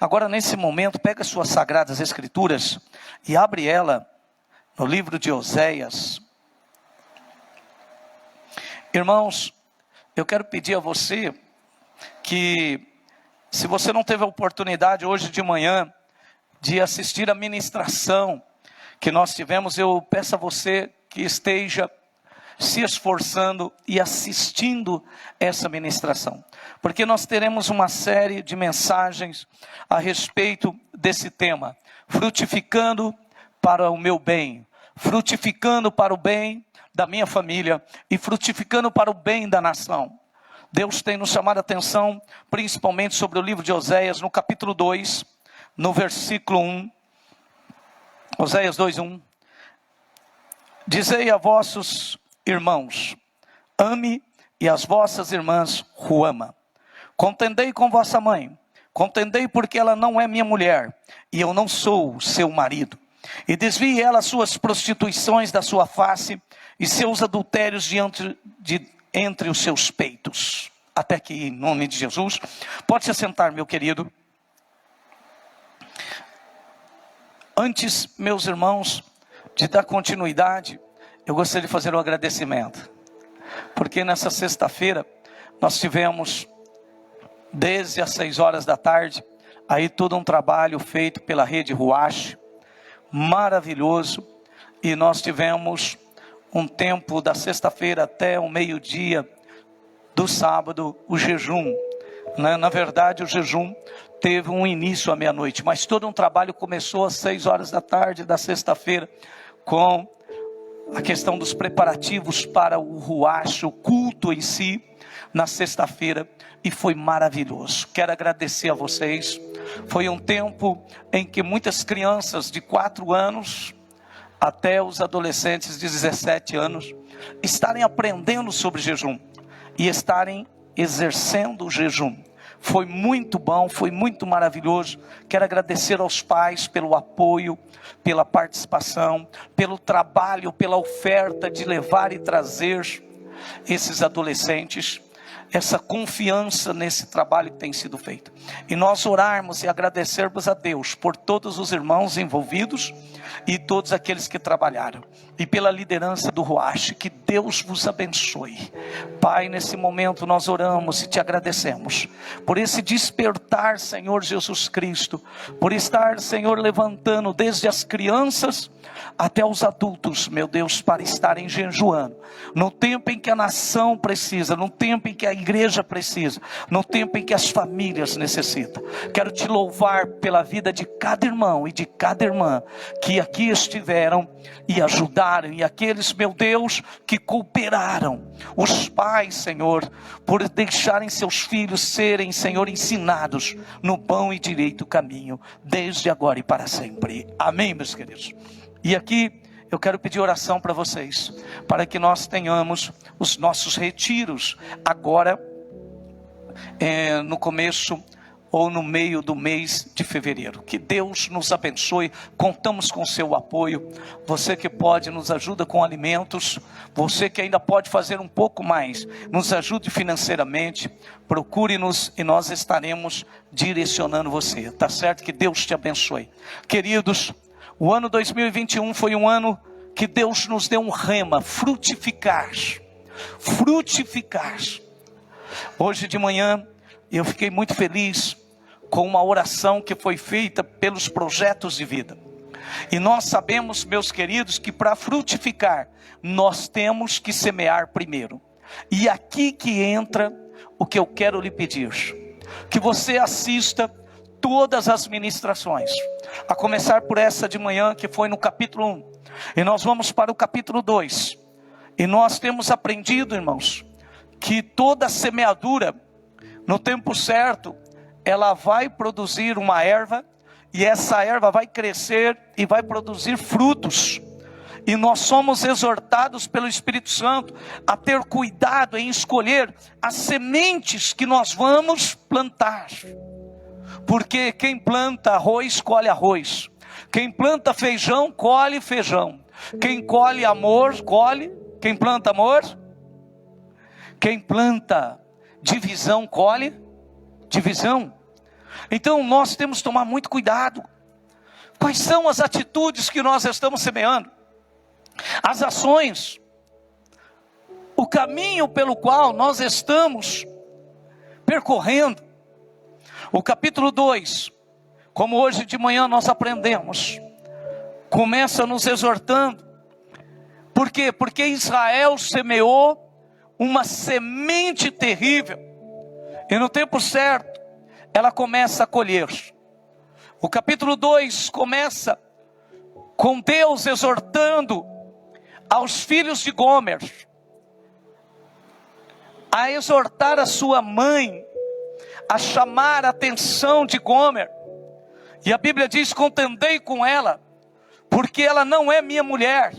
Agora, nesse momento, pega as suas sagradas escrituras e abre ela no livro de Oséias. Irmãos, eu quero pedir a você que, se você não teve a oportunidade hoje de manhã de assistir a ministração que nós tivemos, eu peço a você que esteja se esforçando e assistindo essa ministração, porque nós teremos uma série de mensagens a respeito desse tema, frutificando para o meu bem, frutificando para o bem da minha família e frutificando para o bem da nação. Deus tem nos chamado a atenção, principalmente sobre o livro de Oséias, no capítulo 2, no versículo 1, Oséias 2:1, dizei a vossos irmãos, ame, e as vossas irmãs ruama. Contendei com vossa mãe, contendei porque ela não é minha mulher, e eu não sou seu marido. E desvie ela suas prostituições da sua face, e seus adultérios entre os seus peitos. Até que, em nome de Jesus, pode se assentar, meu querido. Antes, meus irmãos, de dar continuidade, eu gostaria de fazer um agradecimento, porque nessa sexta-feira nós tivemos, desde as 6 horas da tarde, aí todo um trabalho feito pela rede Ruach, maravilhoso, e nós tivemos um tempo da sexta-feira até o meio-dia do sábado, o jejum. Na verdade, o jejum teve um início à meia-noite, mas todo um trabalho começou às 6 horas da tarde da sexta-feira, com a questão dos preparativos para o Ruach, o culto em si, na sexta-feira, e foi maravilhoso. Quero agradecer a vocês. Foi um tempo em que muitas crianças de 4 anos até os adolescentes de 17 anos estarem aprendendo sobre jejum e estarem exercendo o jejum. Foi muito bom, foi muito maravilhoso. Quero agradecer aos pais pelo apoio, pela participação, pelo trabalho, pela oferta de levar e trazer esses adolescentes, essa confiança nesse trabalho que tem sido feito. E nós orarmos e agradecermos a Deus por todos os irmãos envolvidos e todos aqueles que trabalharam, e pela liderança do Ruach. Que Deus vos abençoe. Pai, nesse momento nós oramos e te agradecemos por esse despertar, Senhor Jesus Cristo, por estar, Senhor, levantando desde as crianças até os adultos, meu Deus, para estarem jejuando, no tempo em que a nação precisa, no tempo em que a igreja precisa, no tempo em que as famílias necessitam. Quero te louvar pela vida de cada irmão e de cada irmã que aqui estiveram e ajudaram, e aqueles, meu Deus, que cooperaram, os pais, Senhor, por deixarem seus filhos serem, Senhor, ensinados no bom e direito caminho, desde agora e para sempre. Amém, meus queridos. E aqui eu quero pedir oração para vocês, para que nós tenhamos os nossos retiros agora, no começo ou no meio do mês de fevereiro. Que Deus nos abençoe, contamos com seu apoio. Você que pode, nos ajuda com alimentos. Você que ainda pode fazer um pouco mais, nos ajude financeiramente. Procure-nos e nós estaremos direcionando você, tá certo? Que Deus te abençoe. Queridos, o ano 2021 foi um ano que Deus nos deu um rema: frutificar. Frutificar. Hoje de manhã eu fiquei muito feliz com uma oração que foi feita pelos projetos de vida. E nós sabemos, meus queridos, que para frutificar nós temos que semear primeiro. E aqui que entra o que eu quero lhe pedir: que você assista todas as ministrações, a começar por essa de manhã, que foi no capítulo 1, e nós vamos para o capítulo 2, e nós temos aprendido, irmãos, que toda semeadura, no tempo certo, ela vai produzir uma erva, e essa erva vai crescer e vai produzir frutos, e nós somos exortados pelo Espírito Santo a ter cuidado em escolher as sementes que nós vamos plantar. Porque quem planta arroz, colhe arroz. Quem planta feijão, colhe feijão. Quem colhe amor, colhe. Quem planta amor. Quem planta divisão, colhe divisão. Então nós temos que tomar muito cuidado. Quais são as atitudes que nós estamos semeando? As ações, o caminho pelo qual nós estamos percorrendo. O capítulo 2, como hoje de manhã nós aprendemos, começa nos exortando. Por quê? Porque Israel semeou uma semente terrível, e no tempo certo, ela começa a colher. O capítulo 2 começa com Deus exortando aos filhos de Gomer, a exortar a sua mãe, a chamar a atenção de Gomer. E a Bíblia diz: contendei com ela, porque ela não é minha mulher,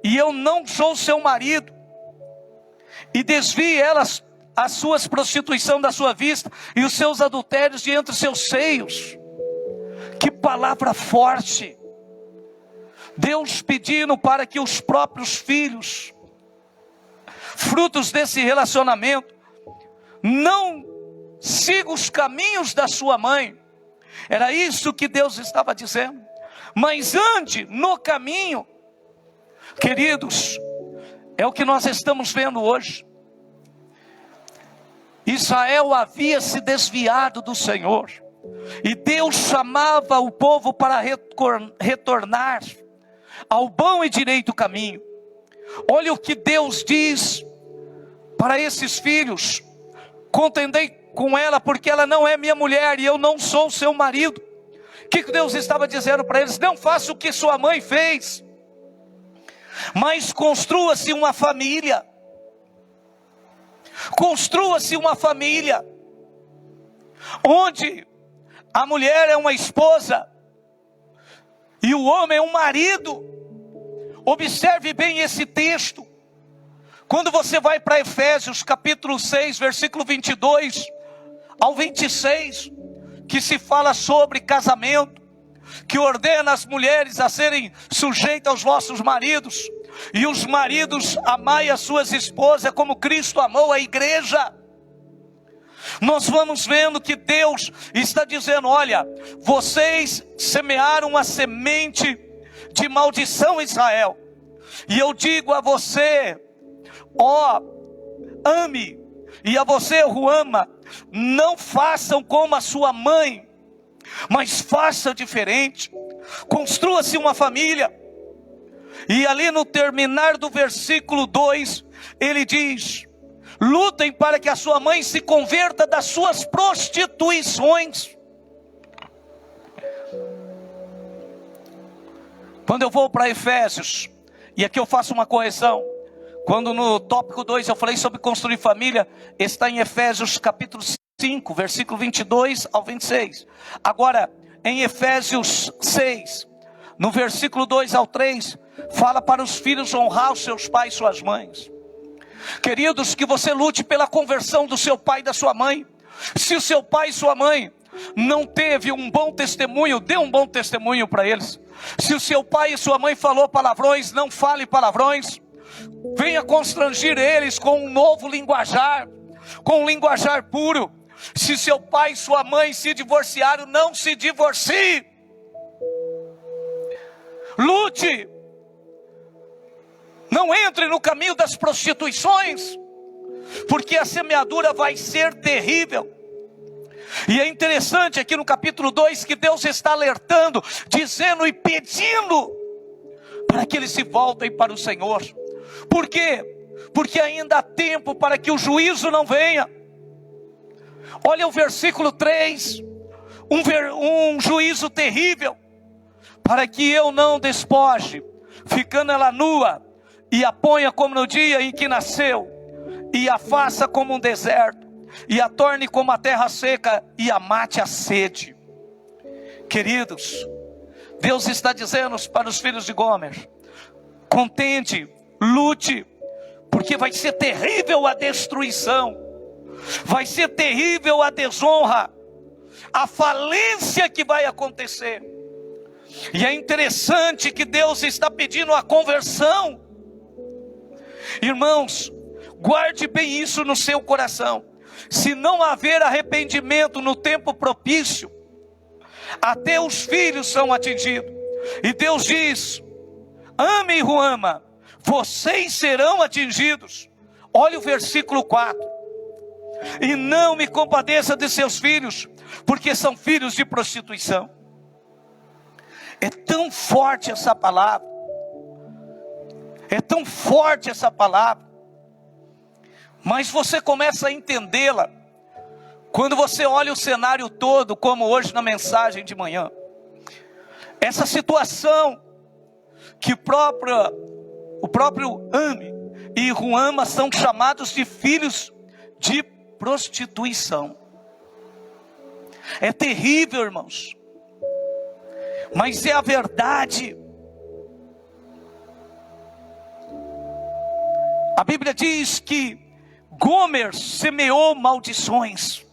e eu não sou seu marido. E desvie elas as suas prostituição da sua vista, e os seus adultérios de entre os seus seios. Que palavra forte! Deus pedindo para que os próprios filhos, frutos desse relacionamento, não sigam os caminhos da sua mãe. Era isso que Deus estava dizendo. Mas ande no caminho. Queridos, é o que nós estamos vendo hoje. Israel havia se desviado do Senhor, e Deus chamava o povo para retornar ao bom e direito caminho. Olha o que Deus diz para esses filhos: contendei com ela, porque ela não é minha mulher, e eu não sou seu marido. O que Deus estava dizendo para eles? Não faça o que sua mãe fez, mas construa-se uma família. Construa-se uma família, onde a mulher é uma esposa, e o homem é um marido. Observe bem esse texto. Quando você vai para Efésios capítulo 6, versículo 22 ao 26, que se fala sobre casamento, que ordena as mulheres a serem sujeitas aos vossos maridos, e os maridos amai as suas esposas como Cristo amou a igreja. Nós vamos vendo que Deus está dizendo: olha, vocês semearam uma semente de maldição em Israel, e eu digo a você, ó, ame, e a você, Ruama, não façam como a sua mãe, mas faça diferente. Construa-se uma família. E ali no terminar do versículo 2, ele diz: lutem para que a sua mãe se converta das suas prostituições. Quando eu vou para Efésios, e aqui eu faço uma correção, quando no tópico 2 eu falei sobre construir família, está em Efésios capítulo 5, versículo 22 ao 26. Agora, em Efésios 6, no versículo 2 ao 3, fala para os filhos honrar os seus pais e suas mães. Queridos, que você lute pela conversão do seu pai e da sua mãe. Se o seu pai e sua mãe não teve um bom testemunho, dê um bom testemunho para eles. Se o seu pai e sua mãe falou palavrões, não fale palavrões. Venha constranger eles com um novo linguajar, com um linguajar puro. Se seu pai e sua mãe se divorciaram, não se divorcie. Lute. Não entre no caminho das prostituições, porque a semeadura vai ser terrível. E é interessante aqui no capítulo 2 que Deus está alertando, dizendo e pedindo para que eles se voltem para o Senhor. Por quê? Porque ainda há tempo para que o juízo não venha. Olha o versículo 3, um juízo terrível: para que eu não despoje, ficando ela nua, e a ponha como no dia em que nasceu, e a faça como um deserto, e a torne como a terra seca, e a mate a sede. Queridos, Deus está dizendo para os filhos de Gomer: contente, lute, porque vai ser terrível a destruição, vai ser terrível a desonra, a falência que vai acontecer. E é interessante que Deus está pedindo a conversão. Irmãos, guarde bem isso no seu coração. Se não haver arrependimento no tempo propício, até os filhos são atingidos. E Deus diz: ame e Ruama, vocês serão atingidos. Olha o versículo 4. E não me compadeça de seus filhos, porque são filhos de prostituição. É tão forte essa palavra. É tão forte essa palavra. Mas você começa a entendê-la quando você olha o cenário todo, como hoje na mensagem de manhã. Essa situação que o próprio Ame e Ruama são chamados de filhos de prostituição. É terrível, irmãos, mas é a verdade. A Bíblia diz que Gomer semeou maldições,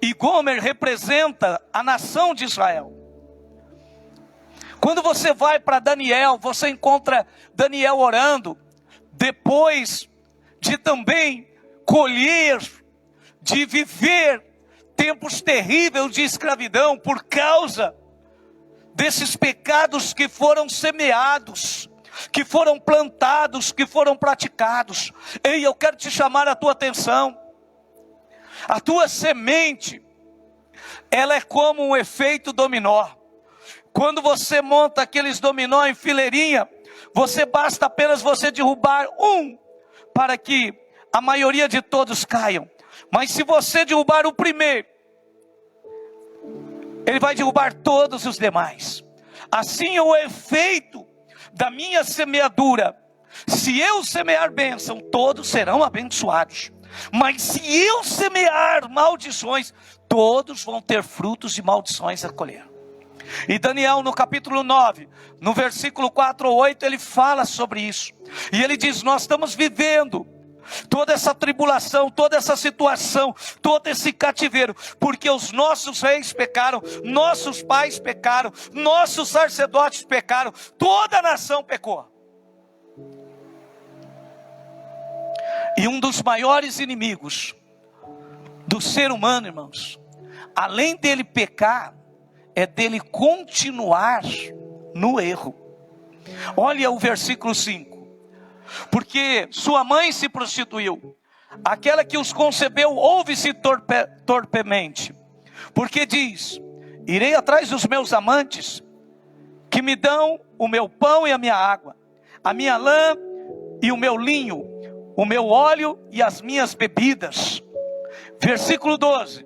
e Gomer representa a nação de Israel. Quando você vai para Daniel, você encontra Daniel orando, depois de também colher, de viver tempos terríveis de escravidão, por causa desses pecados que foram semeados, que foram plantados, que foram praticados. Ei, eu quero te chamar a tua atenção. A tua semente, ela é como um efeito dominó. Quando você monta aqueles dominó em fileirinha, basta apenas você derrubar um, para que a maioria de todos caiam. Mas se você derrubar o primeiro, ele vai derrubar todos os demais. Assim é o efeito da minha semeadura. Se eu semear bênção, todos serão abençoados. Mas se eu semear maldições, todos vão ter frutos de maldições a colher. E Daniel, no capítulo 9, no versículo 4 ou 8, ele fala sobre isso. E ele diz: nós estamos vivendo toda essa tribulação, toda essa situação, todo esse cativeiro, porque os nossos reis pecaram, nossos pais pecaram, nossos sacerdotes pecaram, toda a nação pecou. E um dos maiores inimigos do ser humano, irmãos, além dele pecar, é dele continuar no erro. Olha o versículo 5. Porque sua mãe se prostituiu, aquela que os concebeu ouve-se torpemente. Porque diz: irei atrás dos meus amantes, que me dão o meu pão e a minha água, a minha lã e o meu linho, o meu óleo e as minhas bebidas. Versículo 12.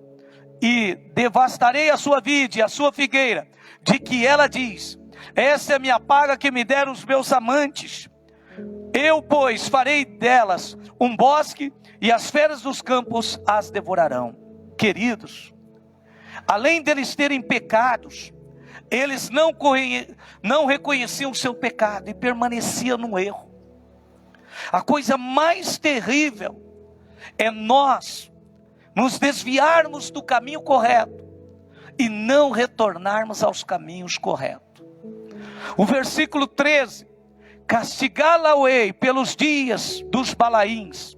E devastarei a sua vide e a sua figueira, de que ela diz: essa é a minha paga que me deram os meus amantes. Eu, pois, farei delas um bosque, e as feras dos campos as devorarão. Queridos, além deles terem pecados, eles não reconheciam o seu pecado e permaneciam no erro. A coisa mais terrível é nós nos desviarmos do caminho correto e não retornarmos aos caminhos corretos. O versículo 13: castigá-la-ei pelos dias dos Balaíns,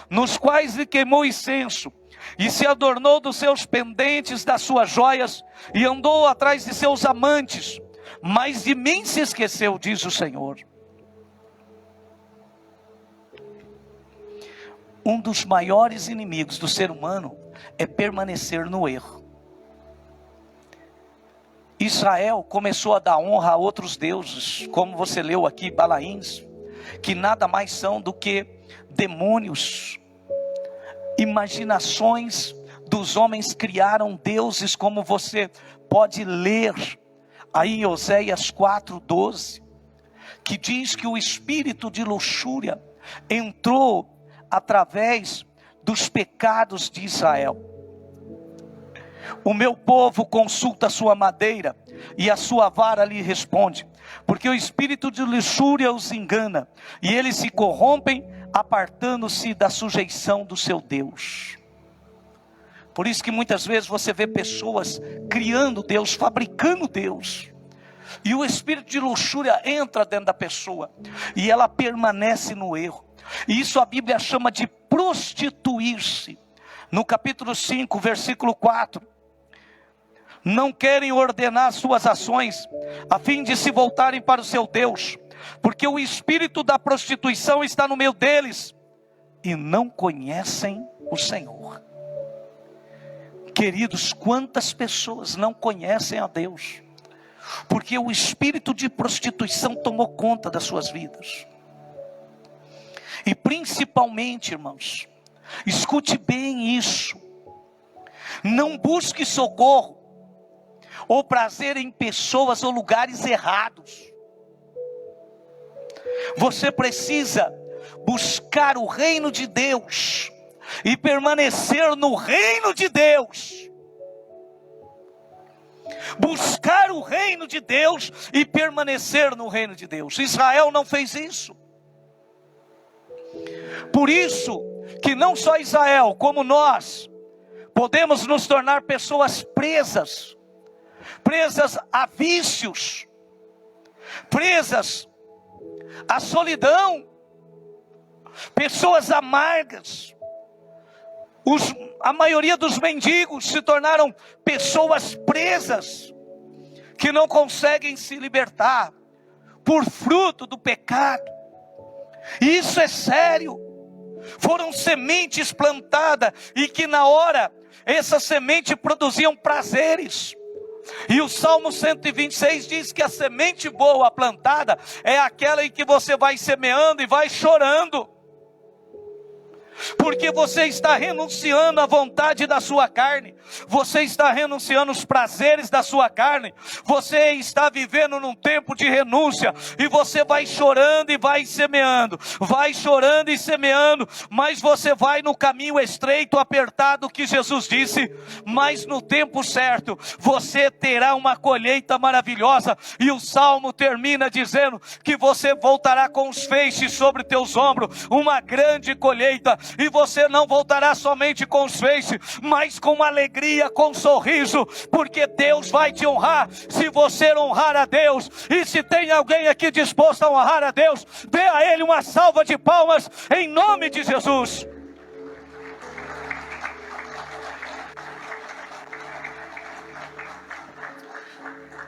nos quais lhe queimou incenso, e se adornou dos seus pendentes, das suas joias, e andou atrás de seus amantes, mas de mim se esqueceu, diz o Senhor. Um dos maiores inimigos do ser humano é permanecer no erro. Israel começou a dar honra a outros deuses, como você leu aqui, Balaíns, que nada mais são do que demônios, imaginações dos homens. Criaram deuses, como você pode ler aí em Oséias 4:12, que diz que o espírito de luxúria entrou através dos pecados de Israel. O meu povo consulta a sua madeira, e a sua vara lhe responde, porque o espírito de luxúria os engana, e eles se corrompem, apartando-se da sujeição do seu Deus. Por isso que muitas vezes você vê pessoas criando Deus, fabricando Deus, e o espírito de luxúria entra dentro da pessoa, e ela permanece no erro. E isso a Bíblia chama de prostituir-se. No capítulo 5, versículo 4. não querem ordenar suas ações, a fim de se voltarem para o seu Deus, porque o espírito da prostituição está no meio deles, e não conhecem o Senhor. Queridos, quantas pessoas não conhecem a Deus, porque o espírito de prostituição tomou conta das suas vidas. E principalmente, irmãos, escute bem isso, não busque socorro ou prazer em pessoas ou lugares errados. Você precisa buscar o reino de Deus e permanecer no reino de Deus. Buscar o reino de Deus e permanecer no reino de Deus. Israel não fez isso. Por isso que não só Israel, como nós, podemos nos tornar pessoas presas a vícios, presas à solidão, pessoas amargas. A maioria dos mendigos se tornaram pessoas presas, que não conseguem se libertar, por fruto do pecado. E isso é sério. Foram sementes plantadas, e que na hora, essa semente produziam prazeres. E o Salmo 126 diz que a semente boa plantada é aquela em que você vai semeando e vai chorando, porque você está renunciando à vontade da sua carne, você está renunciando aos prazeres da sua carne, você está vivendo num tempo de renúncia, e você vai chorando e vai semeando, vai chorando e semeando, mas você vai no caminho estreito, apertado, que Jesus disse, mas no tempo certo, você terá uma colheita maravilhosa. E o Salmo termina dizendo que você voltará com os feixes sobre teus ombros, uma grande colheita. E você não voltará somente com os feixes, mas com alegria, com sorriso, porque Deus vai te honrar, se você honrar a Deus. E se tem alguém aqui disposto a honrar a Deus, dê a Ele uma salva de palmas, em nome de Jesus.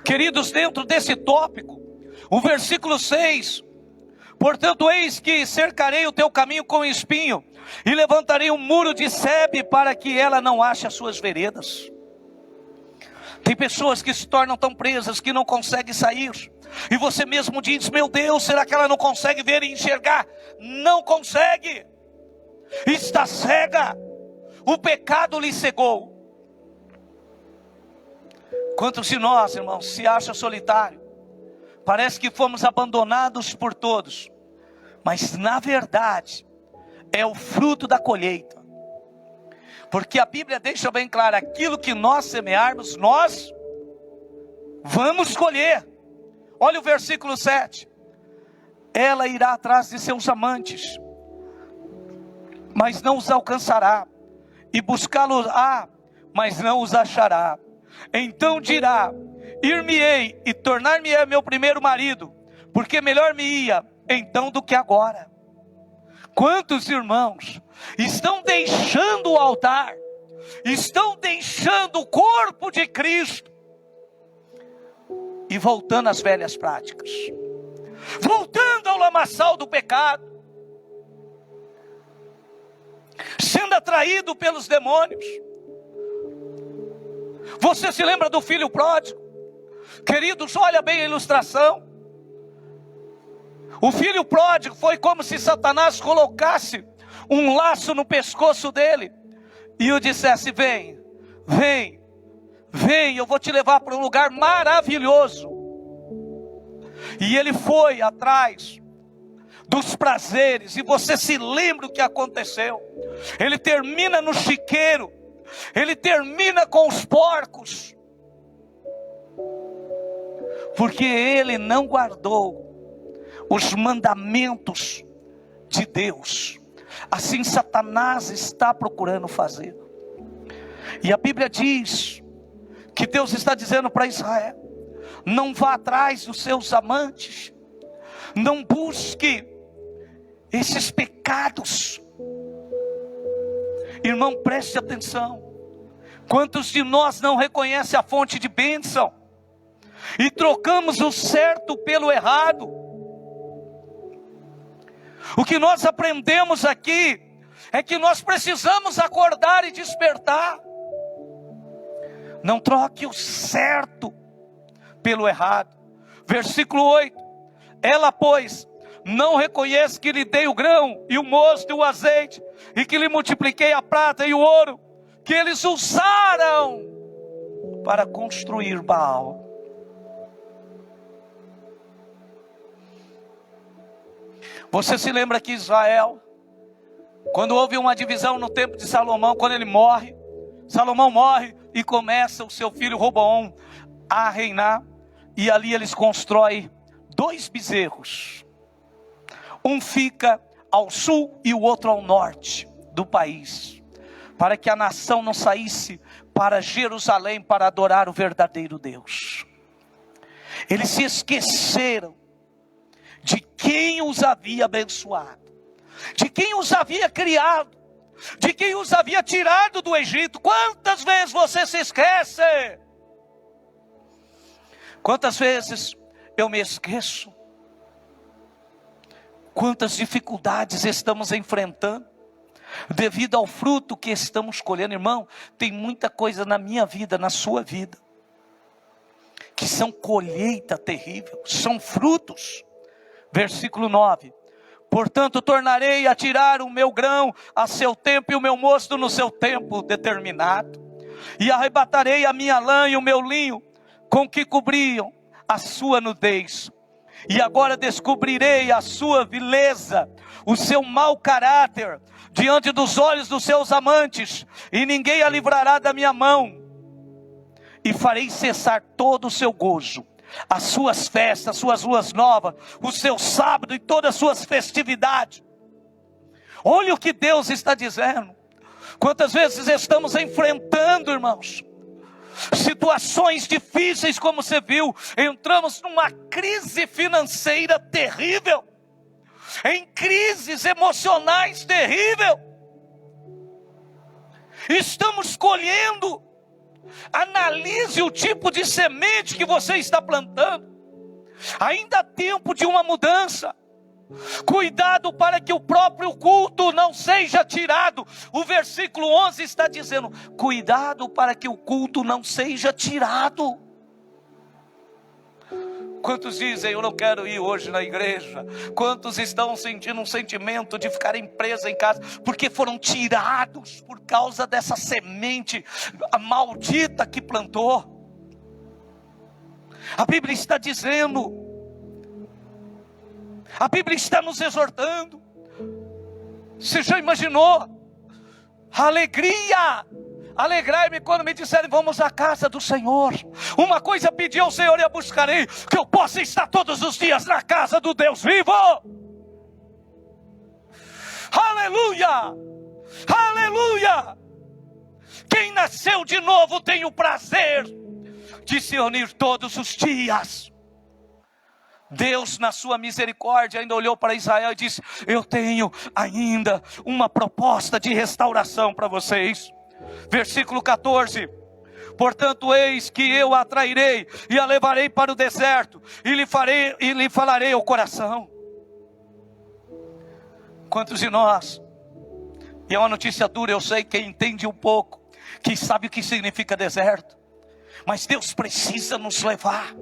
Queridos, dentro desse tópico, o versículo 6, portanto eis que cercarei o teu caminho com espinho, e levantarei um muro de sebe, para que ela não ache as suas veredas. Tem pessoas que se tornam tão presas que não conseguem sair, e você mesmo diz, meu Deus, será que ela não consegue ver e enxergar? Não consegue, está cega, o pecado lhe cegou. Quantos de nós, irmãos, se acha solitário? Parece que fomos abandonados por todos, mas na verdade é o fruto da colheita, porque a Bíblia deixa bem claro, aquilo que nós semearmos, nós vamos colher. Olha o versículo 7, ela irá atrás de seus amantes, mas não os alcançará, e buscá-los-á, mas não os achará. Então dirá, ir-me-ei e tornar-me-ei meu primeiro marido, porque melhor me ia então do que agora. Quantos irmãos estão deixando o altar, estão deixando o corpo de Cristo, e voltando às velhas práticas, voltando ao lamaçal do pecado, sendo atraído pelos demônios. Você se lembra do filho pródigo? Queridos, olha bem a ilustração. O filho pródigo foi como se Satanás colocasse um laço no pescoço dele e o dissesse, vem, vem, vem, eu vou te levar para um lugar maravilhoso. E ele foi atrás dos prazeres, e você se lembra o que aconteceu? Ele termina no chiqueiro, ele termina com os porcos, porque ele não guardou os mandamentos de Deus. Assim Satanás está procurando fazer. E a Bíblia diz que Deus está dizendo para Israel, não vá atrás dos seus amantes, não busque esses pecados. Irmão, preste atenção, Quantos de nós não reconhecem a fonte de bênção e trocamos o certo pelo errado? O que nós aprendemos aqui é que nós precisamos acordar e despertar. Não troque o certo pelo errado. Versículo 8: ela, pois, não reconhece que lhe dei o grão e o mosto e o azeite, e que lhe multipliquei a prata e o ouro, que eles usaram para construir Baal. Você se lembra que Israel, quando houve uma divisão no tempo de Salomão, quando ele morre, Salomão morre e começa o seu filho Roboão a reinar, e ali eles constroem 2 bezerros. Um fica ao sul e o outro ao norte do país, para que a nação não saísse para Jerusalém para adorar o verdadeiro Deus. Eles se esqueceram de quem os havia abençoado, de quem os havia criado, de quem os havia tirado do Egito. Quantas vezes você se esquece? Quantas vezes eu me esqueço? Quantas dificuldades estamos enfrentando devido ao fruto que estamos colhendo? Irmão, tem muita coisa na minha vida, na sua vida, que são colheita terrível, são frutos. Versículo 9: portanto tornarei a tirar o meu grão a seu tempo e o meu mosto no seu tempo determinado, e arrebatarei a minha lã e o meu linho com que cobriam a sua nudez. E agora descobrirei a sua vileza, o seu mau caráter, diante dos olhos dos seus amantes, e ninguém a livrará da minha mão. E farei cessar todo o seu gozo, as suas festas, suas luas novas, o seu sábado e todas as suas festividades. Olha o que Deus está dizendo. Quantas vezes estamos enfrentando, irmãos, situações difíceis, como você viu, entramos numa crise financeira terrível, em crises emocionais terrível, estamos colhendo. Analise o tipo de semente que você está plantando. Ainda há tempo de uma mudança. Cuidado para que o próprio culto não seja tirado. O versículo 11 está dizendo: cuidado para que o culto não seja tirado. Quantos dizem: eu não quero ir hoje na igreja? Quantos estão sentindo um sentimento de ficarem presos em casa, porque foram tirados por causa dessa semente maldita que plantou? A Bíblia está dizendo, a Bíblia está nos exortando. Você já imaginou a alegria? Alegrai-me quando me disserem: vamos à casa do Senhor. Uma coisa pedi ao Senhor e a buscarei, que eu possa estar todos os dias na casa do Deus vivo. Aleluia, aleluia. Quem nasceu de novo tem o prazer de se unir todos os dias. Deus, na sua misericórdia, ainda olhou para Israel e disse: eu tenho ainda uma proposta de restauração para vocês. Versículo 14: portanto eis que eu a atrairei e a levarei para o deserto, e lhe falarei ao coração. Quantos de nós, e é uma notícia dura, eu sei, quem entende um pouco, que sabe o que significa deserto, mas Deus precisa nos levar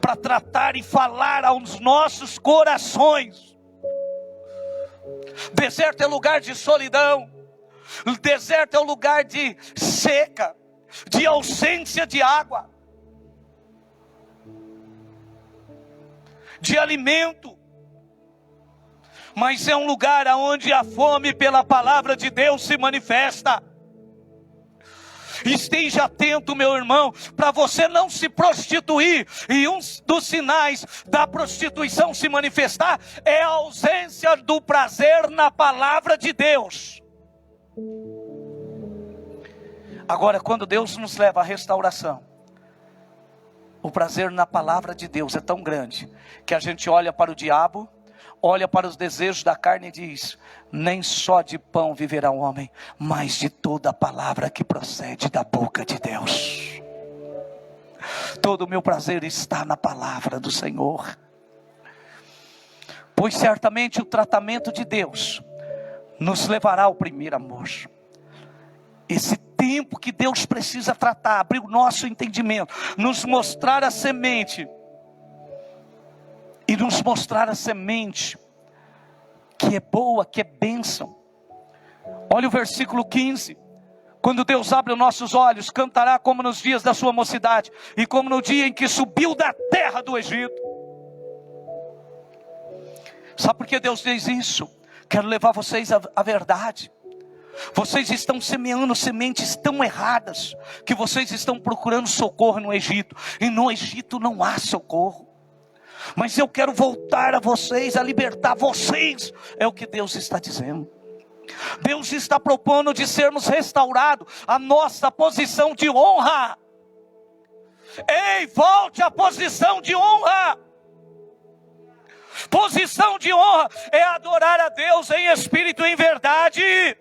para tratar e falar aos nossos corações. Deserto é lugar de solidão. O deserto é um lugar de seca, de ausência de água, de alimento. Mas é um lugar onde a fome pela palavra de Deus se manifesta. Esteja atento, meu irmão, para você não se prostituir. E um dos sinais da prostituição se manifestar é a ausência do prazer na palavra de Deus. Agora, quando Deus nos leva à restauração, o prazer na palavra de Deus é tão grande que a gente olha para o diabo, olha para os desejos da carne e diz: nem só de pão viverá o homem, mas de toda a palavra que procede da boca de Deus. Todo o meu prazer está na palavra do Senhor. Pois certamente o tratamento de Deus nos levará ao primeiro amor. Esse tempo que Deus precisa tratar, abrir o nosso entendimento, nos mostrar a semente, e nos mostrar a semente que é boa, que é bênção. Olha o versículo 15. Quando Deus abre os nossos olhos, cantará como nos dias da sua mocidade, e como no dia em que subiu da terra do Egito. Sabe por que Deus diz isso? Quero levar vocês à verdade. Vocês estão semeando sementes tão erradas, que vocês estão procurando socorro no Egito, e no Egito não há socorro. Mas eu quero voltar a vocês, a libertar vocês, é o que Deus está dizendo. Deus está propondo de sermos restaurados a nossa posição de honra. Ei, volte à posição de honra. Posição de honra é adorar a Deus em espírito e em verdade.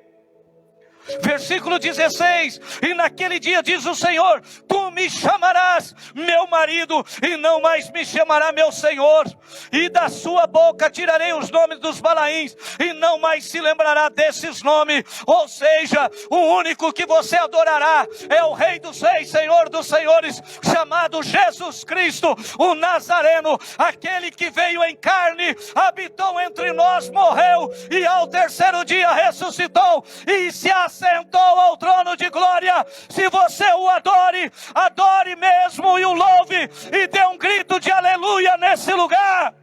Versículo 16: e naquele dia diz o Senhor, tu me chamarás meu marido, e não mais me chamará meu Senhor, e da sua boca tirarei os nomes dos Balaíns, e não mais se lembrará desses nomes. Ou seja, o único que você adorará é o Rei dos Reis, Senhor dos Senhores, chamado Jesus Cristo, o Nazareno, aquele que veio em carne, habitou entre nós, morreu, e ao terceiro dia ressuscitou, e se assentou ao trono de glória. Se você o adore, adore mesmo e o louve, e dê um grito de aleluia nesse lugar.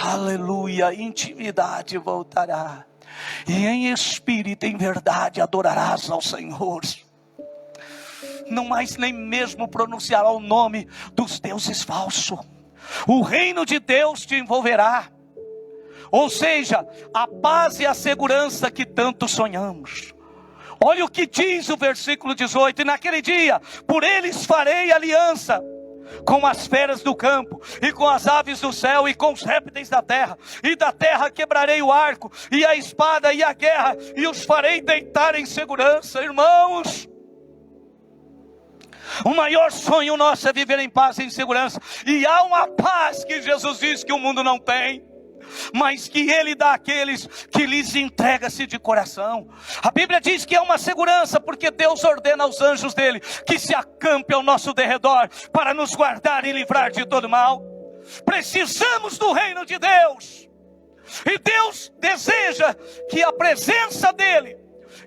Aleluia, intimidade voltará, e em espírito e em verdade adorarás ao Senhor. Não mais nem mesmo pronunciará o nome dos deuses falsos. O reino de Deus te envolverá. Ou seja, a paz e a segurança que tanto sonhamos. Olha o que diz o versículo 18: e naquele dia, por eles farei aliança, com as feras do campo, e com as aves do céu, e com os répteis da terra, e da terra quebrarei o arco, e a espada, e a guerra, e os farei deitar em segurança. Irmãos, o maior sonho nosso é viver em paz e em segurança, e há uma paz que Jesus diz que o mundo não tem, mas que Ele dá àqueles que lhes entrega-se de coração. A Bíblia diz que é uma segurança, porque Deus ordena aos anjos dele que se acampe ao nosso derredor, para nos guardar e livrar de todo mal. Precisamos do reino de Deus, e Deus deseja que a presença dele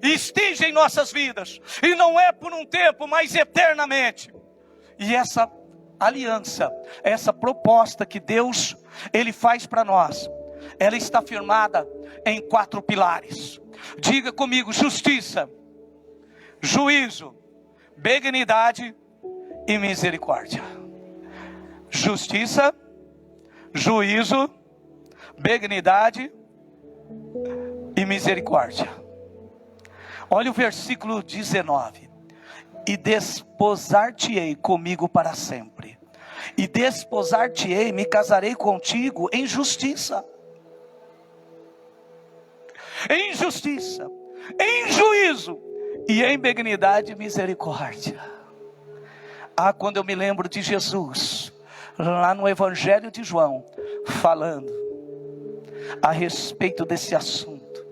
esteja em nossas vidas, e não é por um tempo, mas eternamente. E essa aliança, essa proposta que Deus Ele faz para nós, ela está firmada em 4 pilares. Diga comigo: justiça, juízo, benignidade e misericórdia. Justiça, juízo, benignidade e misericórdia. Olha o versículo 19: e desposar-te-ei comigo para sempre, e desposar-te-ei, me casarei contigo em justiça, em justiça, em juízo e em benignidade e misericórdia. Ah, quando eu me lembro de Jesus, lá no Evangelho de João, falando a respeito desse assunto,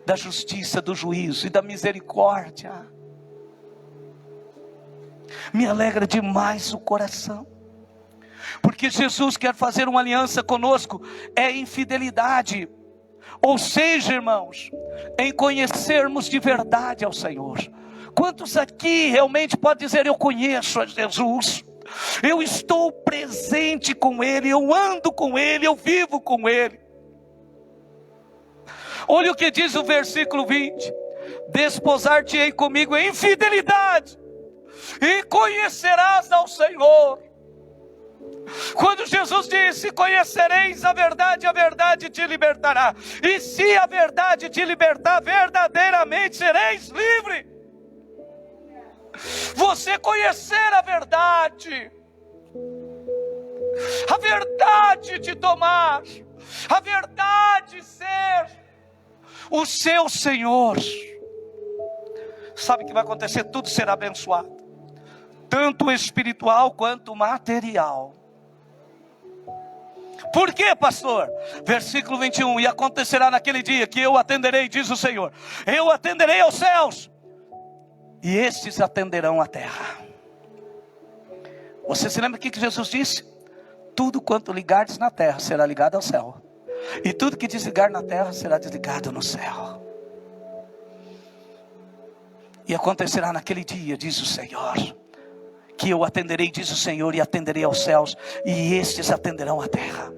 da justiça, do juízo e da misericórdia, me alegra demais o coração, porque Jesus quer fazer uma aliança conosco, é em fidelidade, ou seja, irmãos, em conhecermos de verdade ao Senhor. Quantos aqui realmente podem dizer: eu conheço a Jesus, eu estou presente com Ele, eu ando com Ele, eu vivo com Ele? Olha o que diz o versículo 20: desposar-te-ei comigo em fidelidade, e conhecerás ao Senhor. Quando Jesus disse: conhecereis a verdade te libertará. E se a verdade te libertar, verdadeiramente sereis livre. Você conhecer a verdade, a verdade te tomar, a verdade ser o seu Senhor. Sabe o que vai acontecer? Tudo será abençoado, tanto espiritual quanto material. Por quê, pastor? Versículo 21, e acontecerá naquele dia que eu atenderei, diz o Senhor, eu atenderei aos céus, e estes atenderão à terra. Você se lembra o que Jesus disse? Tudo quanto ligardes na terra será ligado ao céu, e tudo que desligar na terra será desligado no céu. E acontecerá naquele dia, diz o Senhor, que eu atenderei, diz o Senhor, e atenderei aos céus, e estes atenderão à terra.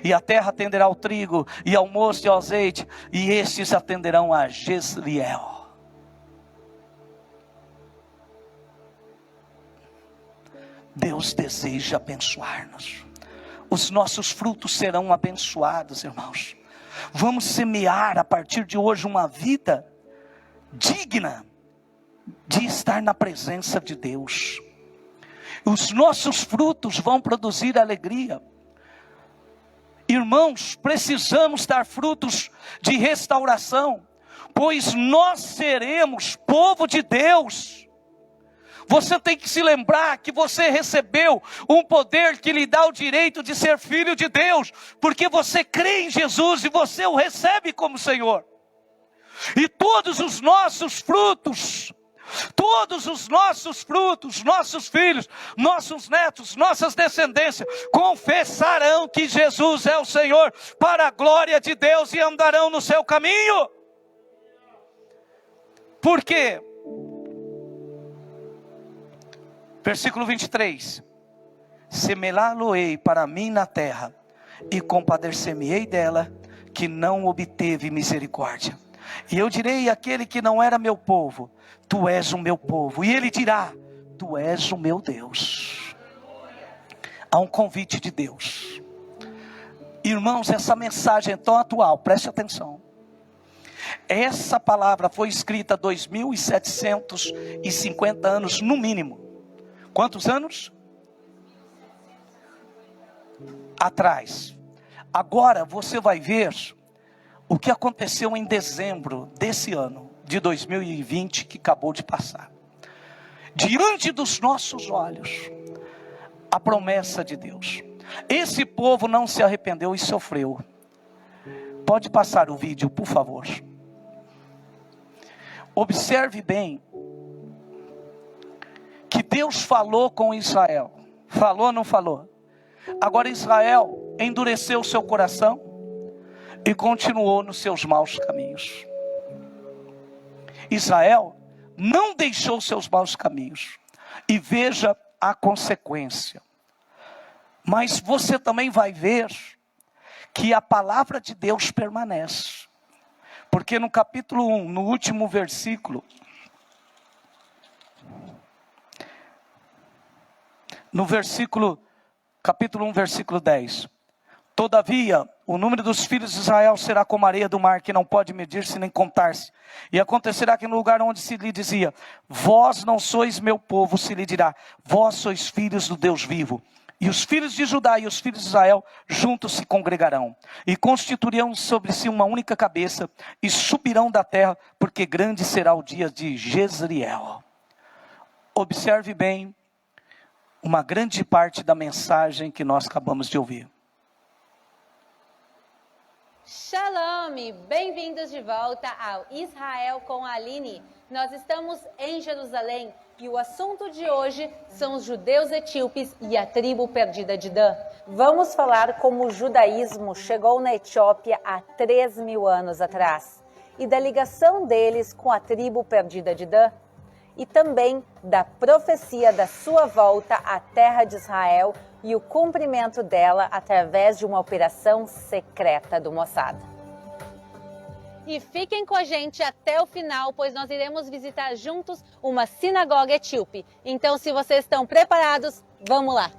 E a terra atenderá ao trigo, e ao mosto e ao azeite, e estes atenderão a Jezreel. Deus deseja abençoar-nos. Os nossos frutos serão abençoados, irmãos. Vamos semear a partir de hoje uma vida digna de estar na presença de Deus. Os nossos frutos vão produzir alegria. Irmãos, precisamos dar frutos de restauração, pois nós seremos povo de Deus. Você tem que se lembrar que você recebeu um poder que lhe dá o direito de ser filho de Deus, porque você crê em Jesus e você o recebe como Senhor. E todos os nossos frutos, nossos filhos, nossos netos, nossas descendências, confessarão que Jesus é o Senhor, para a glória de Deus, e andarão no seu caminho. Por quê? Versículo 23, semelá-lo-ei para mim na terra, e compadecer-me-ei dela, que não obteve misericórdia. E eu direi àquele que não era meu povo, tu és o meu povo. E ele dirá, tu és o meu Deus. Há um convite de Deus. Irmãos, essa mensagem é tão atual, preste atenção. Essa palavra foi escrita há 2.750 anos no mínimo. Quantos anos? Atrás. Agora você vai ver o que aconteceu em dezembro desse ano, de 2020, que acabou de passar. Diante dos nossos olhos, a promessa de Deus. Esse povo não se arrependeu e sofreu. Pode passar o vídeo, por favor. Observe bem que Deus falou com Israel. Falou ou não falou? Agora Israel endureceu o seu coração e continuou nos seus maus caminhos. Israel não deixou seus maus caminhos. E veja a consequência. Mas você também vai ver que a palavra de Deus permanece. Porque no capítulo 1, no último versículo, capítulo 1, versículo 10. Todavia, o número dos filhos de Israel será como a areia do mar, que não pode medir-se nem contar-se. E acontecerá que no lugar onde se lhe dizia, vós não sois meu povo, se lhe dirá, vós sois filhos do Deus vivo. E os filhos de Judá e os filhos de Israel juntos se congregarão, e constituirão sobre si uma única cabeça, e subirão da terra, porque grande será o dia de Jezreel. Observe bem uma grande parte da mensagem que nós acabamos de ouvir. Shalom! Bem-vindos de volta ao Israel com a Aline. Nós estamos em Jerusalém e o assunto de hoje são os judeus etíopes e a tribo perdida de Dan. Vamos falar como o judaísmo chegou na Etiópia há 3.000 anos atrás e da ligação deles com a tribo perdida de Dan. E também da profecia da sua volta à terra de Israel e o cumprimento dela através de uma operação secreta do Mossad. E fiquem com a gente até o final, pois nós iremos visitar juntos uma sinagoga etíope. Então, se vocês estão preparados, vamos lá!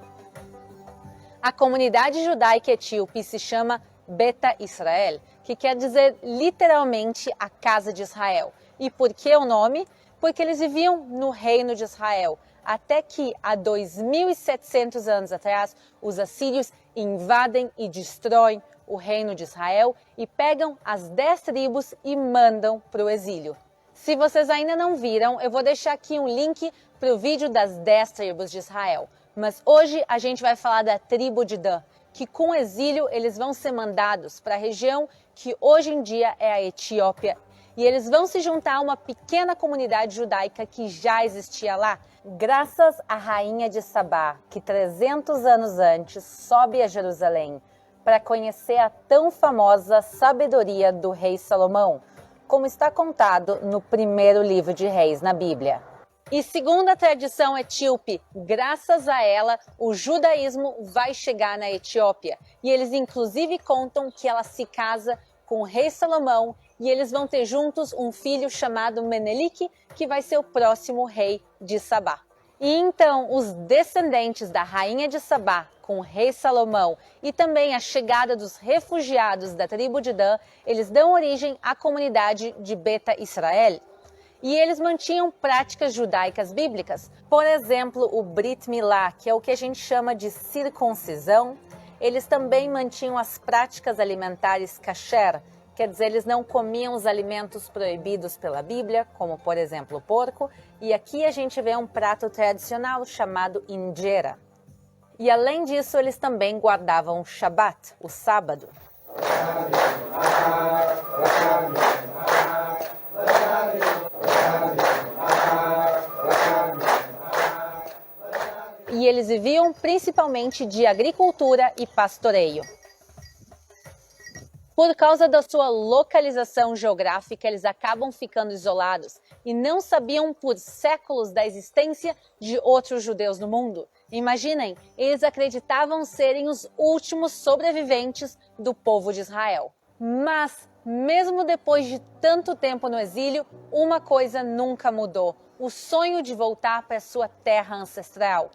A comunidade judaica etíope se chama Beta Israel, que quer dizer literalmente a casa de Israel. E por que o nome? porque eles viviam no reino de Israel, até que há 2.700 anos atrás, os assírios invadem e destroem o reino de Israel e pegam as 10 tribos e mandam para o exílio. Se vocês ainda não viram, eu vou deixar aqui um link para o vídeo das 10 tribos de Israel. Mas hoje a gente vai falar da tribo de Dan, que com o exílio eles vão ser mandados para a região que hoje em dia é a Etiópia. E eles vão se juntar a uma pequena comunidade judaica que já existia lá, graças à rainha de Sabá, que 300 anos antes sobe a Jerusalém para conhecer a tão famosa sabedoria do rei Salomão, como está contado no primeiro livro de Reis na Bíblia. E segundo a tradição etíope, graças a ela, o judaísmo vai chegar na Etiópia. E eles inclusive contam que ela se casa com o rei Salomão e eles vão ter juntos um filho chamado Menelik, que vai ser o próximo rei de Sabá. E então os descendentes da rainha de Sabá com o rei Salomão e também a chegada dos refugiados da tribo de Dan, eles dão origem à comunidade de Beta Israel. E eles mantinham práticas judaicas bíblicas, por exemplo, o Brit Milá, que é o que a gente chama de circuncisão. Eles também mantinham as práticas alimentares kasher, quer dizer, eles não comiam os alimentos proibidos pela Bíblia, como por exemplo o porco, e aqui a gente vê um prato tradicional chamado injera. E além disso, eles também guardavam o Shabat, o sábado. E eles viviam principalmente de agricultura e pastoreio. Por causa da sua localização geográfica, eles acabam ficando isolados e não sabiam por séculos da existência de outros judeus no mundo. Imaginem, eles acreditavam serem os últimos sobreviventes do povo de Israel. Mas, mesmo depois de tanto tempo no exílio, uma coisa nunca mudou: o sonho de voltar para sua terra ancestral.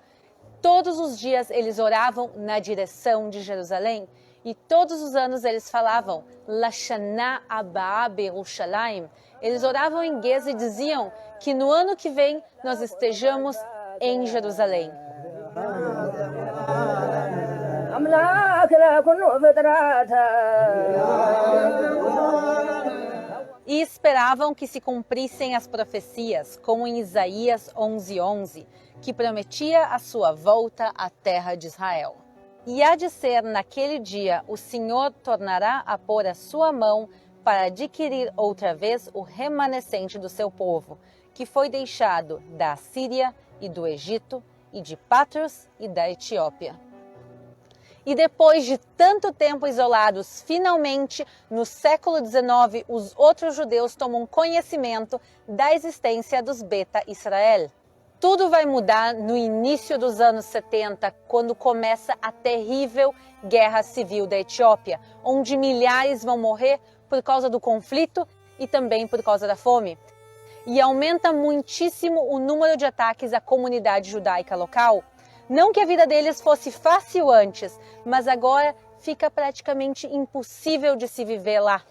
Todos os dias eles oravam na direção de Jerusalém e todos os anos eles falavam Lashana Abba Berushalayim. Eles oravam em Guez e diziam que no ano que vem nós estejamos em Jerusalém. E esperavam que se cumprissem as profecias, como em Isaías 11:11, que prometia a sua volta à terra de Israel. E há de ser naquele dia, o Senhor tornará a pôr a sua mão para adquirir outra vez o remanescente do seu povo, que foi deixado da Assíria e do Egito e de Patros e da Etiópia. E depois de tanto tempo isolados, finalmente, no século XIX, os outros judeus tomam conhecimento da existência dos Beta Israel. Tudo vai mudar no início dos anos 70, quando começa a terrível Guerra Civil da Etiópia, onde milhares vão morrer por causa do conflito e também por causa da fome. E aumenta muitíssimo o número de ataques à comunidade judaica local. Não que a vida deles fosse fácil antes, mas agora fica praticamente impossível de se viver lá.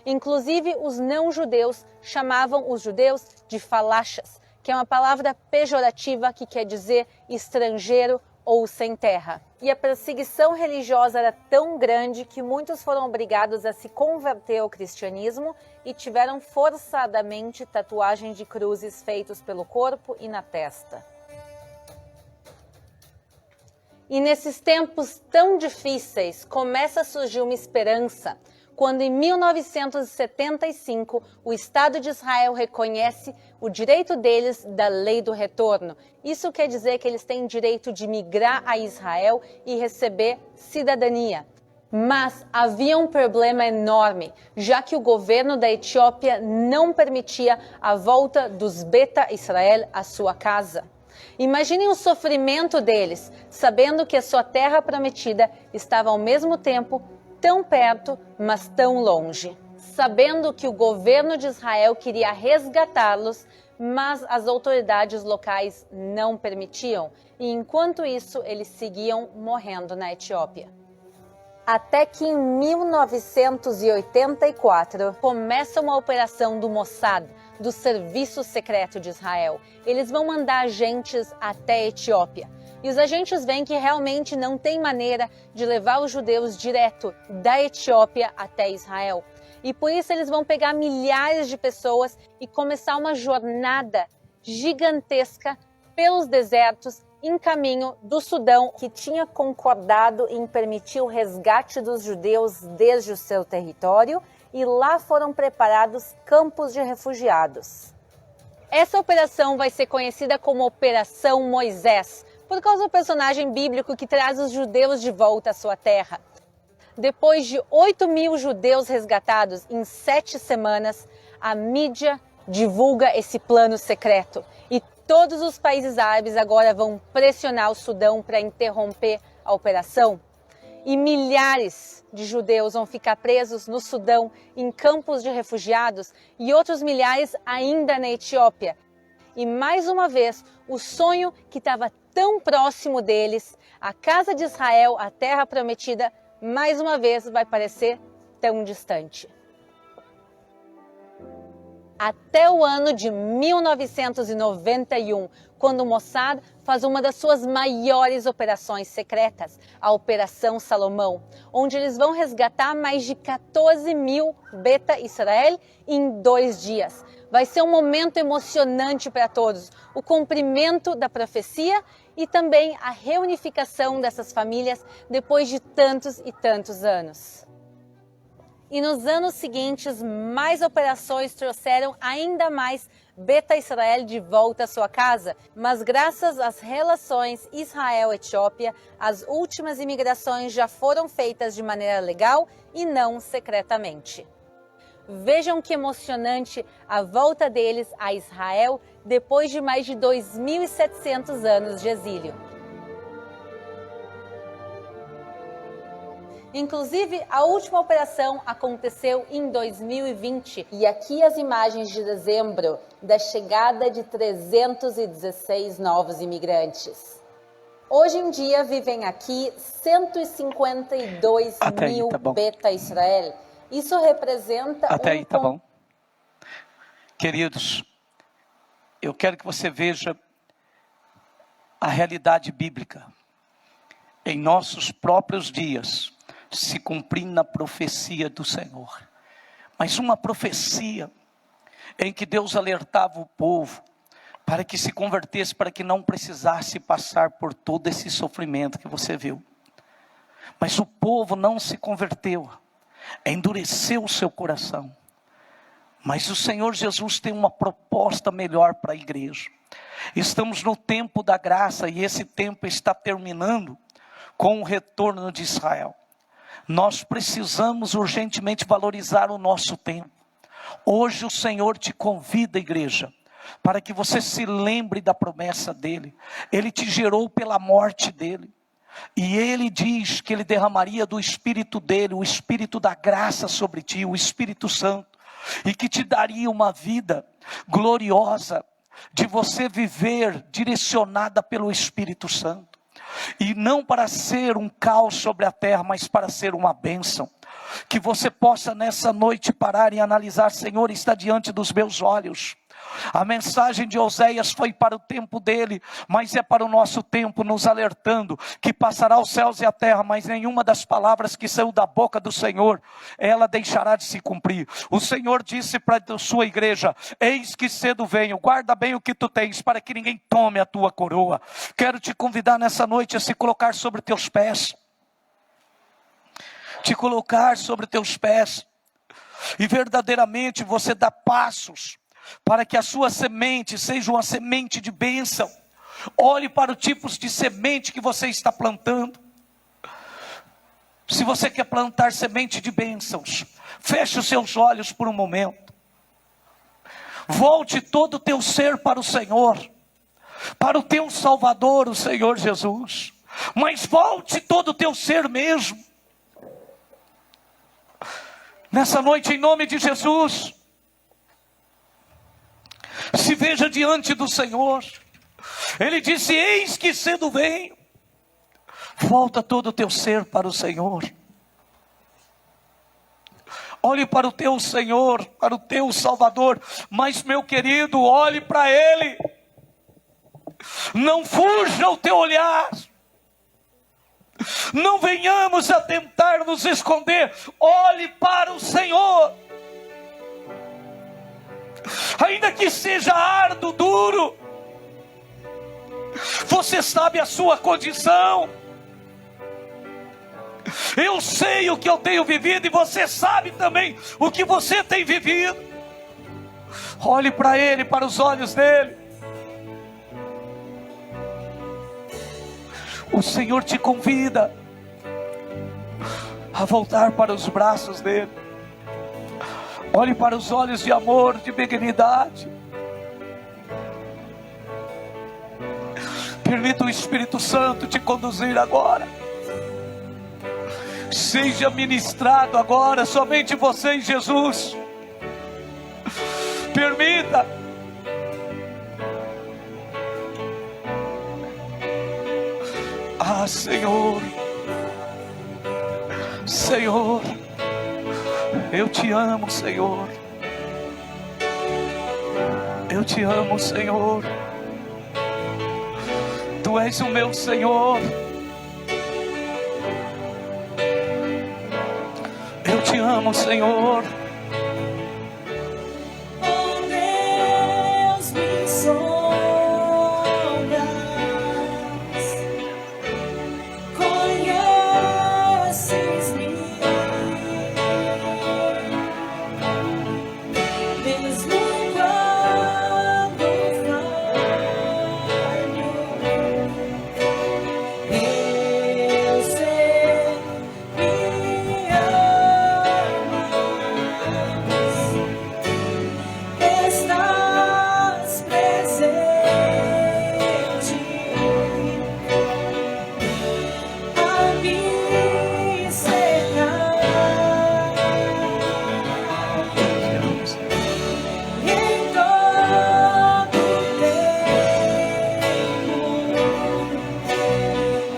Inclusive, os não-judeus chamavam os judeus de falachas, que é uma palavra pejorativa que quer dizer estrangeiro ou sem terra. E a perseguição religiosa era tão grande que muitos foram obrigados a se converter ao cristianismo e tiveram forçadamente tatuagens de cruzes feitos pelo corpo e na testa. E nesses tempos tão difíceis, começa a surgir uma esperança, quando em 1975 o Estado de Israel reconhece o direito deles da lei do retorno. Isso quer dizer que eles têm direito de migrar a Israel e receber cidadania. Mas havia um problema enorme, já que o governo da Etiópia não permitia a volta dos Beta Israel à sua casa. Imaginem o sofrimento deles, sabendo que a sua terra prometida estava ao mesmo tempo tão perto, mas tão longe. Sabendo que o governo de Israel queria resgatá-los, mas as autoridades locais não permitiam. E enquanto isso, eles seguiam morrendo na Etiópia. Até que em 1984 começa uma operação do Mossad, do Serviço Secreto de Israel. Eles vão mandar agentes até a Etiópia. E os agentes veem que realmente não tem maneira de levar os judeus direto da Etiópia até Israel. E por isso eles vão pegar milhares de pessoas e começar uma jornada gigantesca pelos desertos em caminho do Sudão, que tinha concordado em permitir o resgate dos judeus desde o seu território, e lá foram preparados campos de refugiados. Essa operação vai ser conhecida como Operação Moisés, por causa do personagem bíblico que traz os judeus de volta à sua terra. Depois de 8.000 judeus resgatados em 7 semanas, a mídia divulga esse plano secreto. E todos os países árabes agora vão pressionar o Sudão para interromper a operação. E milhares de judeus vão ficar presos no Sudão, em campos de refugiados, e outros milhares ainda na Etiópia. E mais uma vez, o sonho que estava tão próximo deles, a casa de Israel, a terra prometida, mais uma vez vai parecer tão distante. Até o ano de 1991, quando o Mossad faz uma das suas maiores operações secretas, a Operação Salomão, onde eles vão resgatar mais de 14.000 Beta Israel em 2 dias. Vai ser um momento emocionante para todos, o cumprimento da profecia e também a reunificação dessas famílias depois de tantos e tantos anos. E nos anos seguintes, mais operações trouxeram ainda mais Beta Israel de volta à sua casa, mas graças às relações Israel-Etiópia, as últimas imigrações já foram feitas de maneira legal e não secretamente. Vejam que emocionante a volta deles a Israel depois de mais de 2.700 anos de exílio. Inclusive, a última operação aconteceu em 2020 e aqui as imagens de dezembro da chegada de 316 novos imigrantes. Hoje em dia vivem aqui 152 mil Beta Israel. Isso representa Até aí, tá bom. Queridos, eu quero que você veja a realidade bíblica em nossos próprios dias, se cumprir na profecia do Senhor. Mas uma profecia em que Deus alertava o povo para que se convertesse, para que não precisasse passar por todo esse sofrimento que você viu. Mas o povo não se converteu, endureceu o seu coração. Mas o Senhor Jesus tem uma proposta melhor para a igreja. Estamos no tempo da graça e esse tempo está terminando com o retorno de Israel. Nós precisamos urgentemente valorizar o nosso tempo. Hoje o Senhor te convida, igreja, para que você se lembre da promessa dele. Ele te gerou pela morte dele. E ele diz que ele derramaria do Espírito dele, o Espírito da graça sobre ti, o Espírito Santo. E que te daria uma vida gloriosa, de você viver direcionada pelo Espírito Santo. E não para ser um caos sobre a terra, mas para ser uma bênção. Que você possa nessa noite parar e analisar: Senhor, está diante dos meus olhos. A mensagem de Oséias foi para o tempo dele, mas é para o nosso tempo, nos alertando que passará os céus e a terra, mas nenhuma das palavras que saiu da boca do Senhor, ela deixará de se cumprir. O Senhor disse para a sua igreja: eis que cedo venho, guarda bem o que tu tens, para que ninguém tome a tua coroa. Quero te convidar nessa noite a se colocar sobre teus pés, te colocar sobre teus pés, e verdadeiramente você dá passos, para que a sua semente seja uma semente de bênção. Olhe para os tipos de semente que você está plantando. Se você quer plantar semente de bênçãos, feche os seus olhos por um momento. Volte todo o teu ser para o Senhor, para o teu Salvador, o Senhor Jesus. Mas volte todo o teu ser mesmo. Nessa noite, em nome de Jesus, se veja diante do Senhor. Ele disse: eis que cedo venho. Volta todo o teu ser para o Senhor. olhe para o teu Senhor, para o teu Salvador. Mas, meu querido, olhe para Ele. Não fuja o teu olhar. Não venhamos a tentar nos esconder. Olhe para o Senhor. Ainda que seja árduo, duro, você sabe a sua condição. Eu sei o que eu tenho vivido e você sabe também o que você tem vivido. Olhe para Ele, para os olhos dele. O Senhor te convida a voltar para os braços dele. Olhe para os olhos de amor, de benignidade. Permita o Espírito Santo te conduzir agora. Seja ministrado agora, somente você e Jesus. Permita. Ah, Senhor, Senhor, eu te amo, Senhor. Eu te amo, Senhor. Tu és o meu Senhor. Eu te amo, Senhor. Oh, Deus, me sondas, conheces-me, mesmo quando falho, eu sei, me amas, estás presente a me cercar em todo tempo.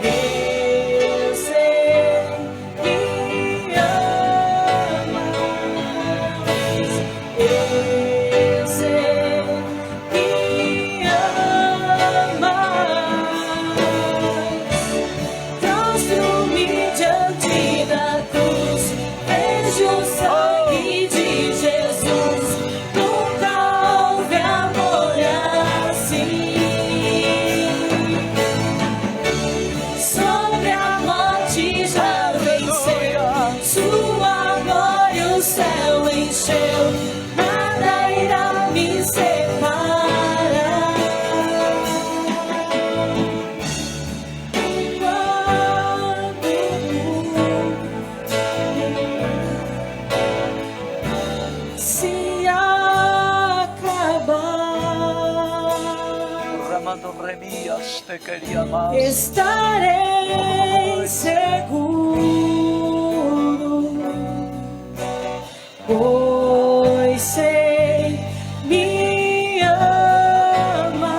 Eu sei que amas, eu sei que amas. Prostro-me diante da cruz, vejo o sangue de Jesus. Nunca houve amor assim. Sobre a morte já venceu, sua glória o céu encheu. Nada irá me separar. Enquanto se acabar, Ramando remias, te queria mais. estarei seguro, pois sei, me ama.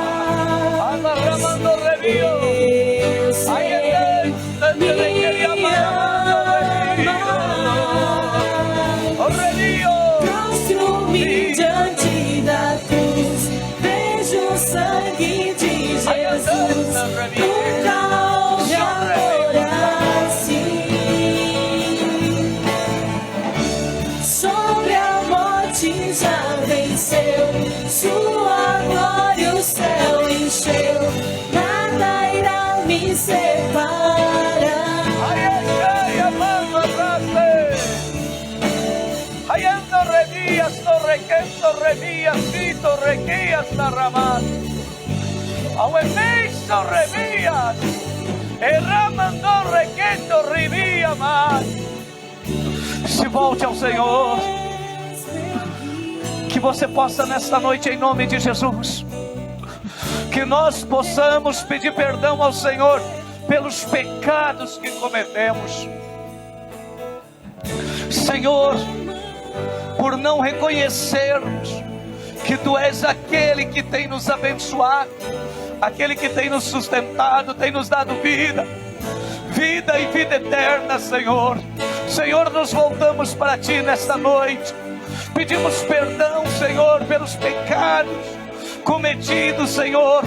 Anda ramando remias. Eu sei, me ama. Prostro-me diante da cruz, vejo o sangue de Jesus. Nunca houve amor assim. Sobre a morte já venceu, sua glória o céu encheu. Nada irá me separar. Ay, amando abraste. Ay, ando remías, torrequento remías, quito requías la ramas. Ahuemeso remías. Erramando requento revia mais. Se volte ao Senhor. Que você possa nesta noite, em nome de Jesus, que nós possamos pedir perdão ao Senhor pelos pecados que cometemos. Senhor, por não reconhecermos que Tu és aquele que tem nos abençoado, aquele que tem nos sustentado, tem nos dado vida, vida e vida eterna, Senhor. Senhor, nos voltamos para Ti nesta noite. Pedimos perdão, Senhor, pelos pecados cometidos, Senhor,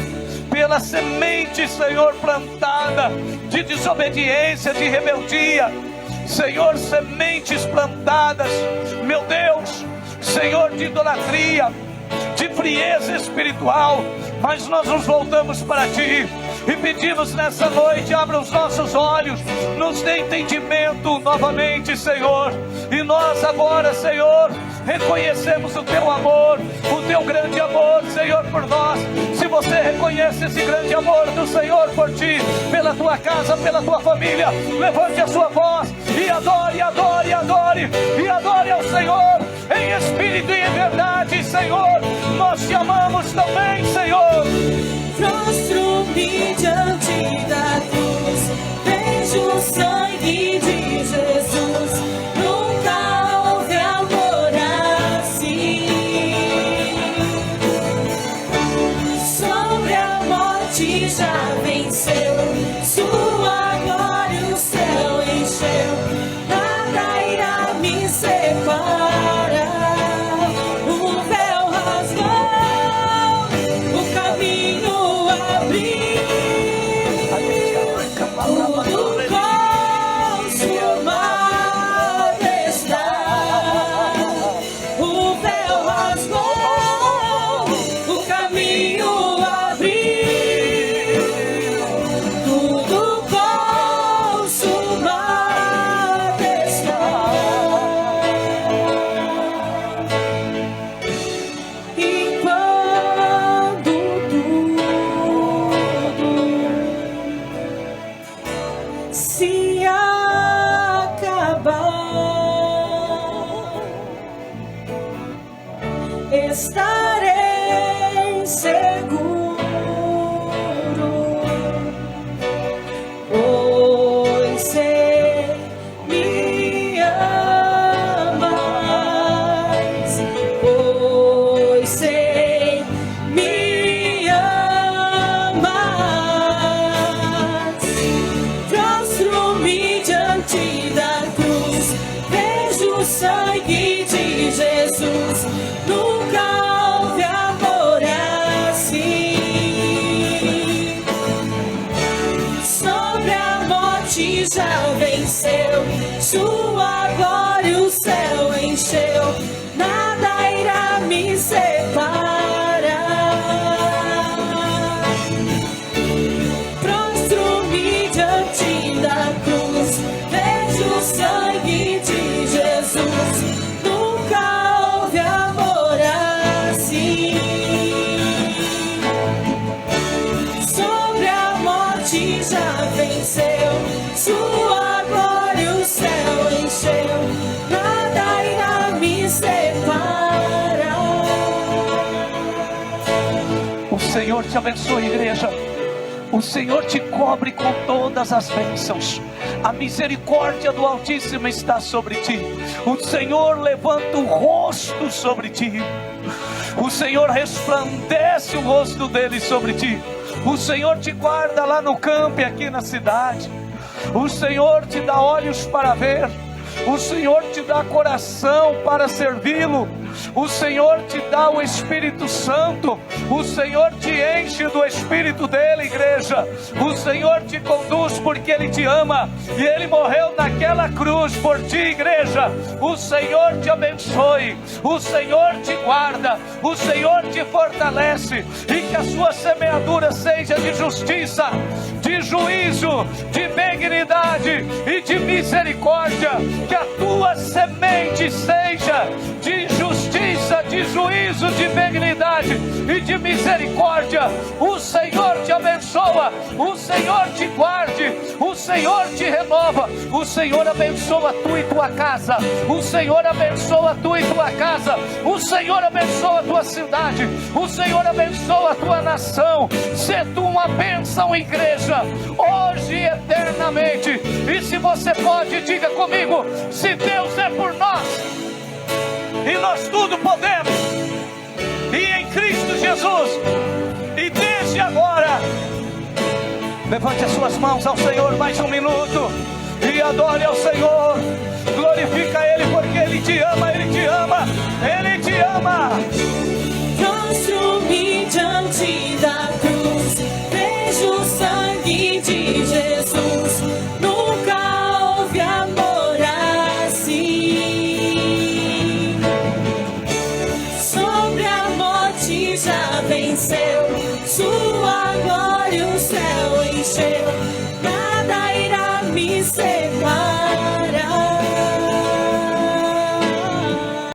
pela semente, Senhor, plantada de desobediência, de rebeldia. Senhor, sementes plantadas, meu Deus, Senhor, de idolatria, de frieza espiritual. Mas nós nos voltamos para Ti e pedimos nessa noite, abra os nossos olhos, nos dê entendimento novamente, Senhor. E nós agora, Senhor, reconhecemos o Teu amor, o Teu grande amor, Senhor, por nós. Se você reconhece esse grande amor do Senhor por Ti, pela Tua casa, pela Tua família, levante a sua voz e adore, adore, adore, e adore ao Senhor em espírito e em verdade, Senhor. Nós Te amamos também, Senhor. Prostro-me diante da cruz, vejo o sangue de Jesus. Nunca houve amor assim. Sobre a morte já venceu, sua glória o céu encheu. Nada irá me separar. O véu rasgou, o caminho abriu. Tudo consumado está. O véu rasgou, o caminho abriu. Tudo consumado está. E quando tudo se acabar, estarei seguro, pois sei me amas, pois sei me amas. Prostro-me diante da cruz, vejo o sangue de Jesus. Nunca houve amor assim. Sobre a morte já venceu, sua glória o céu encheu. Nada irá me separar. Prostro-me diante da cruz, vejo o sangue de Jesus. Nunca houve amor assim. Sobre a morte já venceu, sua glória o céu encheu. Nada irá me separar. O Senhor te abençoe, igreja. O Senhor te cobre com todas as bênçãos. A misericórdia do Altíssimo está sobre ti. O Senhor levanta o rosto sobre ti. O Senhor resplandece o rosto dele sobre ti. O Senhor te guarda lá no campo e aqui na cidade. O Senhor te dá olhos para ver. O Senhor te dá coração para servi-lo. O Senhor te dá o Espírito Santo. O Senhor te enche do Espírito dele, igreja. O Senhor te conduz porque Ele te ama. E Ele morreu naquela cruz por ti, igreja. O Senhor te abençoe. O Senhor te guarda. O Senhor te fortalece. E que a sua semeadura seja de justiça, de juízo, de benignidade e de misericórdia. Que a tua semente seja de justiça, de juízo, de benignidade e de misericórdia. O Senhor te abençoa, o Senhor te guarde, o Senhor te renova, o Senhor abençoa tu e tua casa, o Senhor abençoa tu e tua casa, o Senhor abençoa a tua cidade, o Senhor abençoa a tua nação. Sê tu uma bênção, igreja, hoje e eternamente. E se você pode, diga comigo: se Deus é por nós, e nós tudo podemos, e em Cristo Jesus, e desde agora, levante as suas mãos ao Senhor mais um minuto, e adore ao Senhor. Glorifica Ele, porque Ele te ama, Ele te ama, Ele te ama. Prostro-me diante da cruz, vejo o sangue de Jesus. Nunca houve amor assim. Sobre a morte já venceu, sua glória o céu encheu. Nada irá me separar.